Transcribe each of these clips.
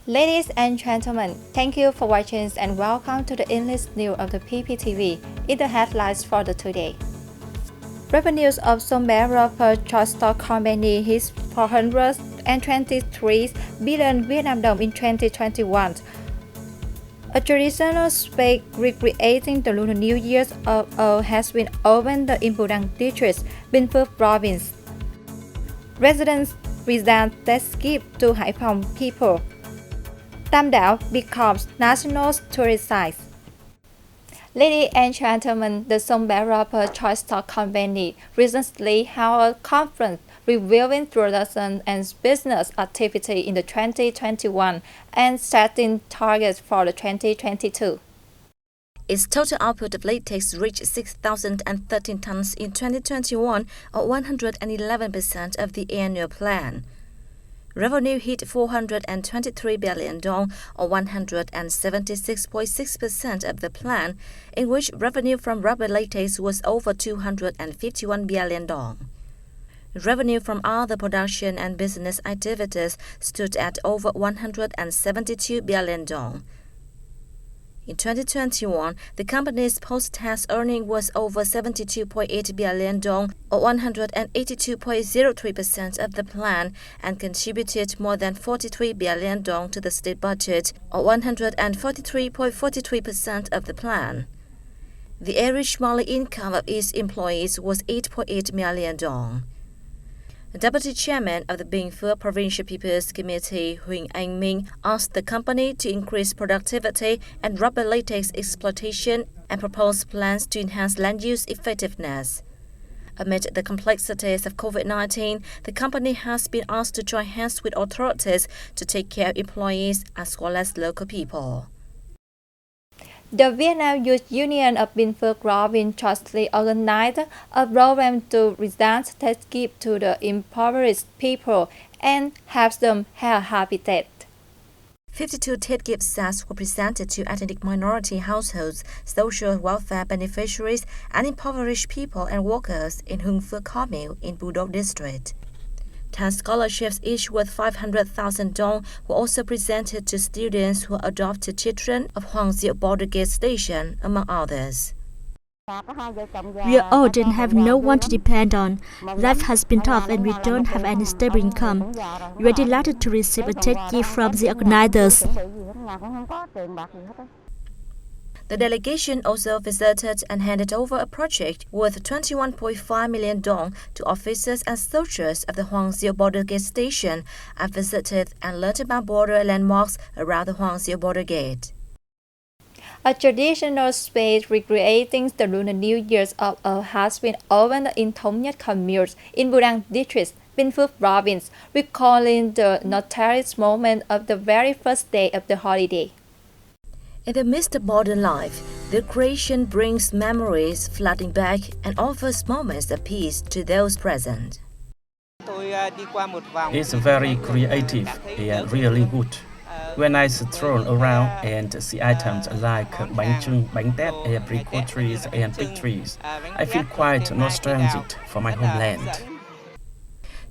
Ladies and gentlemen, thank you for watching and welcome to the English news of the BPTV. In the headlines for the today. Revenues of Sombera per stock company hit 423 billion Vietnam dong in 2021. A traditional space recreating the Lunar New Year has been opened in Bù district, Bình Phước province. Residents present test gift to Hải Phòng people. Tam Đảo becomes national tourist site. Ladies and gentlemen, the Sombera per stock company recently held a conference reviewing production and business activity in the 2021 and setting targets for the 2022. Its total output of latex reached 6,013 tons in 2021, or 111% of the annual plan. Revenue hit 423 billion dong, or 176.6% of the plan, in which revenue from rubber latex was over 251 billion dong. Revenue from other production and business activities stood at over 172 billion dong. In 2021, the company's post-tax earning was over 72.8 billion dong, or 182.03% of the plan, and contributed more than 43 billion dong to the state budget, or 143.43% of the plan. The average monthly income of its employees was 8.8 million dong. The Deputy Chairman of the Bình Phước Provincial People's Committee, Huỳnh Anh Minh, asked the company to increase productivity and rubber latex exploitation and proposed plans to enhance land use effectiveness. Amid the complexities of COVID-19, the company has been asked to join hands with authorities to take care of employees as well as local people. The Vietnam Youth Union of Bình Phước province jointly organized a program to present test gift to the impoverished people and help them have habitat. 52 TED gift sets were presented to ethnic minority households, social welfare beneficiaries, and impoverished people and workers in Hung Phước commune in Bù district. 10 scholarships, each worth 500,000 dong, were also presented to students who are adopted children of Hoàng Diệu Border Gate Station, among others. We are old and have no one to depend on. Life has been tough and we don't have any stable income. We are delighted to receive a TED gift from the organizers. The delegation also visited and handed over a project worth 21.5 million dong to officers and soldiers of the Hoàng Diệu Border Gate Station and visited and learned about border landmarks around the Hoàng Diệu Border Gate. A traditional space recreating the Lunar New Year has been opened in Thống Nhất commune in Bù district, Bình Phước province, recalling the notorious moment of the very first day of the holiday. In the midst of modern life, the creation brings memories flooding back and offers moments of peace to those present. It's very creative and really good. When I stroll around and see items like bánh chưng, bánh tét, apricot trees and fig trees, I feel quite nostalgic for my homeland.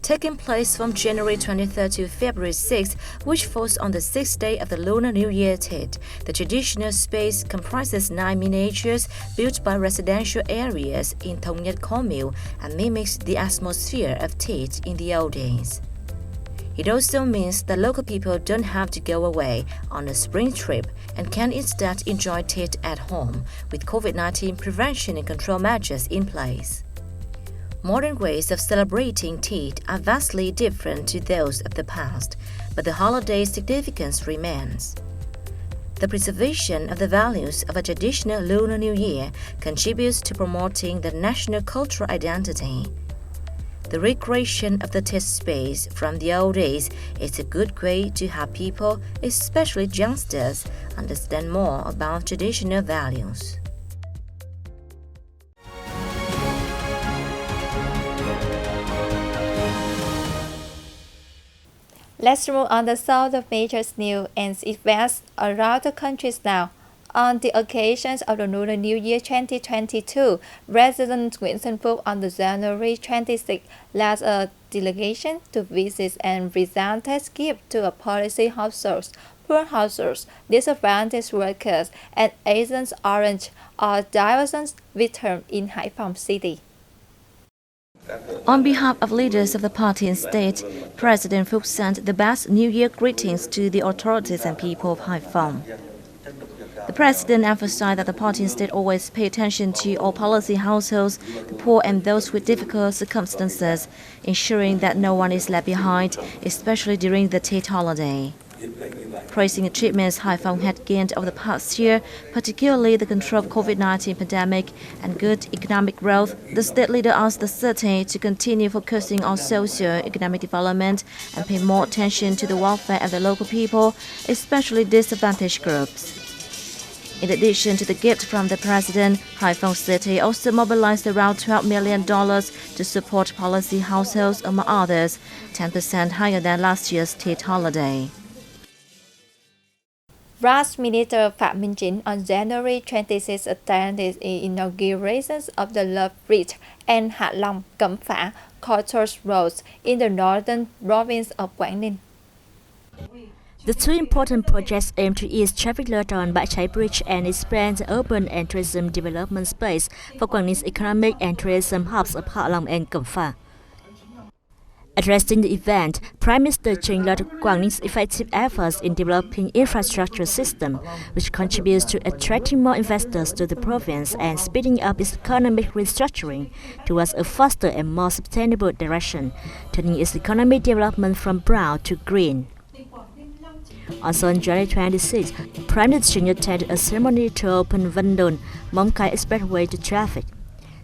Taking place from January 23rd to February 6th, which falls on the 6th day of the Lunar New Year Tet, the traditional space comprises 9 miniatures built by residential areas in Thống Nhất commune and mimics the atmosphere of Tet in the old days. It also means that local people don't have to go away on a spring trip and can instead enjoy Tet at home with COVID-19 prevention and control measures in place. Modern ways of celebrating Tet are vastly different to those of the past, but the holiday's significance remains. The preservation of the values of a traditional Lunar New Year contributes to promoting the national cultural identity. The recreation of the Tet space from the old days is a good way to have people, especially youngsters, understand more about traditional values. Let's move on the south of major news and events around the countries now. On the occasions of the Lunar New Year 2022, President Nguyễn Xuân Phúc on the January 26 led a delegation to visit and present test gifts to a policy officers, poor households, disadvantaged workers, and Agent Orange are diversion victims in Haiphong City. On behalf of leaders of the party and state, President Phúc sent the best New Year greetings to the authorities and people of Haiphong. The president emphasized that the party and state always pay attention to all policy households, the poor and those with difficult circumstances, ensuring that no one is left behind, especially during the Tet holiday. Praising the achievements Haiphong had gained over the past year, particularly the control of COVID-19 pandemic and good economic growth, the state leader asked the city to continue focusing on socio-economic development and pay more attention to the welfare of the local people, especially disadvantaged groups. In addition to the gift from the president, Haiphong City also mobilized around $12 million to support policy households, among others, 10% higher than last year's Tet holiday. Raj Minister Phạm Minh Chính on January 26 attended the inauguration of the Love Bridge and Hạ Long Cẩm Phả cultural roads in the northern province of Quảng Ninh. The two important projects aim to ease traffic load on Bãi Cháy Bridge and expand the urban and tourism development space for Quảng Ning's economic and tourism hubs of Hạ Long and Cẩm Phả. Addressing the event, Prime Minister Truyền lauded Quảng Ning's effective efforts in developing infrastructure system, which contributes to attracting more investors to the province and speeding up its economic restructuring towards a faster and more sustainable direction, turning its economic development from brown to green. Also on January 26, Prime Minister Truyền attended a ceremony to open Vân Móng Cái Expressway to traffic.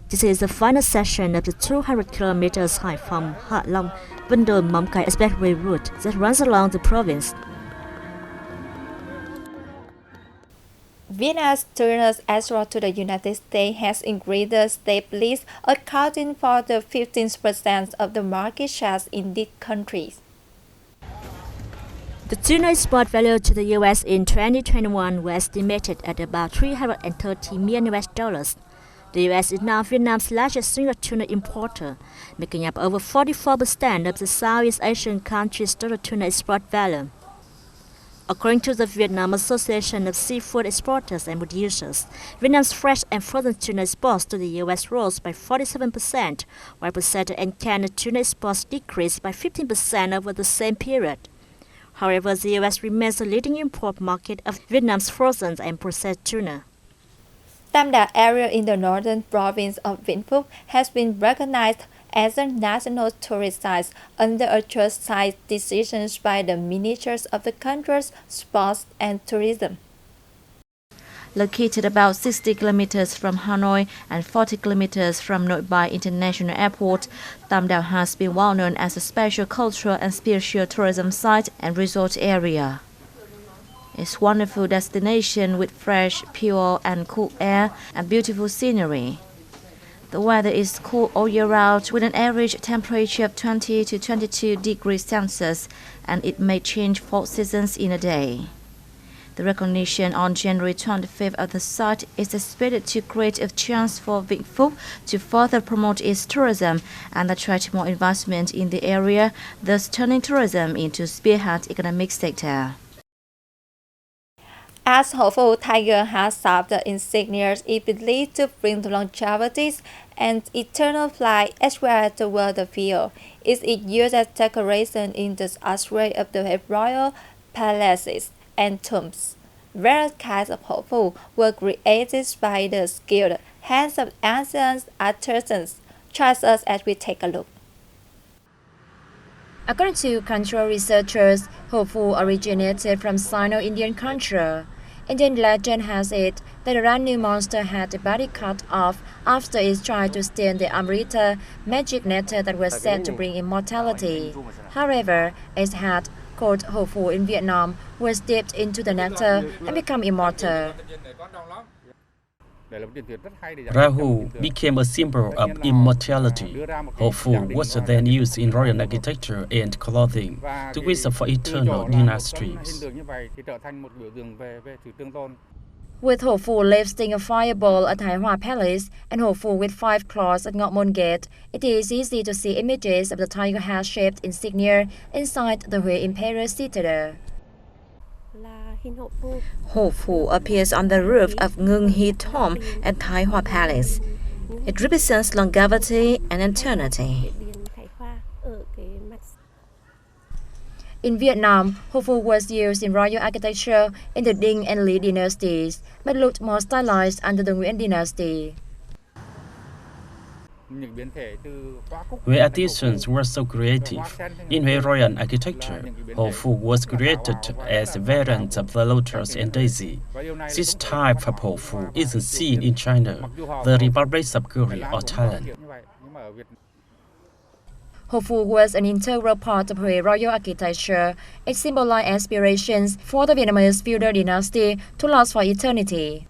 This is the final session of the 200 kilometers Haiphong Hạ Long Vân Móng Cái Expressway route that runs along the province. Vietnam's tourist export to the United States has increased steadily, accounting for the 15% of the market shares in these countries. The tuna export value to the U.S. in 2021 was estimated at about $330 million. The U.S. is now Vietnam's largest single tuna importer, making up over 44% of the Southeast Asian country's total tuna export value. According to the Vietnam Association of Seafood Exporters and Producers, Vietnam's fresh and frozen tuna exports to the U.S. rose by 47%, while processed and canned tuna exports decreased by 15% over the same period. However, the U.S. remains the leading import market of Vietnam's frozen and processed tuna. Tam Đa area in the northern province of Vĩnh Phúc has been recognized as a national tourist site under a trust site decisions by the ministers of the country's sports and tourism. Located about 60 kilometers from Hanoi and 40 kilometers from Nội Bài International Airport, Tam Đa has been well known as a special cultural and spiritual tourism site and resort area. It's a wonderful destination with fresh, pure and cool air and beautiful scenery. The weather is cool all year round with an average temperature of 20 to 22 degrees Celsius, and it may change 4 seasons in a day. The recognition on January 25th of the site is expected to create a chance for Vĩnh Phúc to further promote its tourism and attract more investment in the area, thus turning tourism into a spearhead economic sector. As hopeful Tiger has served the insignias it believes to bring longevity and eternal flight elsewhere toward the field. It is used as decoration in the archway of the royal palaces and tombs. Various kinds of hopeful were created by the skilled hands of ancient artisans. Trust us as we take a look. According to cultural researchers, hopeful originated from Sino-Indian culture. Indian legend has it that a Ranu monster had a body cut off after it tried to steal the Amrita, magic nectar that was said to bring immortality. However, its head, called hopeful in Vietnam, was dipped into the nectar and become immortal. Rahu became a symbol of immortality. Hopeful was then used in royal architecture and clothing to wish for eternal dynasties. With hopeful lifting a fireball at Thái Hòa Palace and hopeful with 5 claws at Ngọ Môn Gate, it is easy to see images of the tiger head-shaped insignia inside the Huế Imperial Citadel. Ho Fu appears on the roof of Ngung Hi Tomb at Tai Hua Palace. It represents longevity and eternity. In Vietnam, Ho Fu was used in royal architecture in the Ding and Lý dynasties, but looked more stylized under the Nguyen dynasty. Where artisans were so creative, in Hue royal architecture, Ho Fu was created as a variant of the lotus and daisy. This type of Ho Fu isn't seen in China, the Republic of Korea or Thailand. Ho Fu was an integral part of Hue royal architecture. It symbolized aspirations for the Vietnamese feudal dynasty to last for eternity.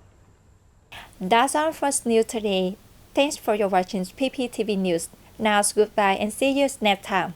That's all for news today. Thanks for your watching BPTV News. Now goodbye and see you next time.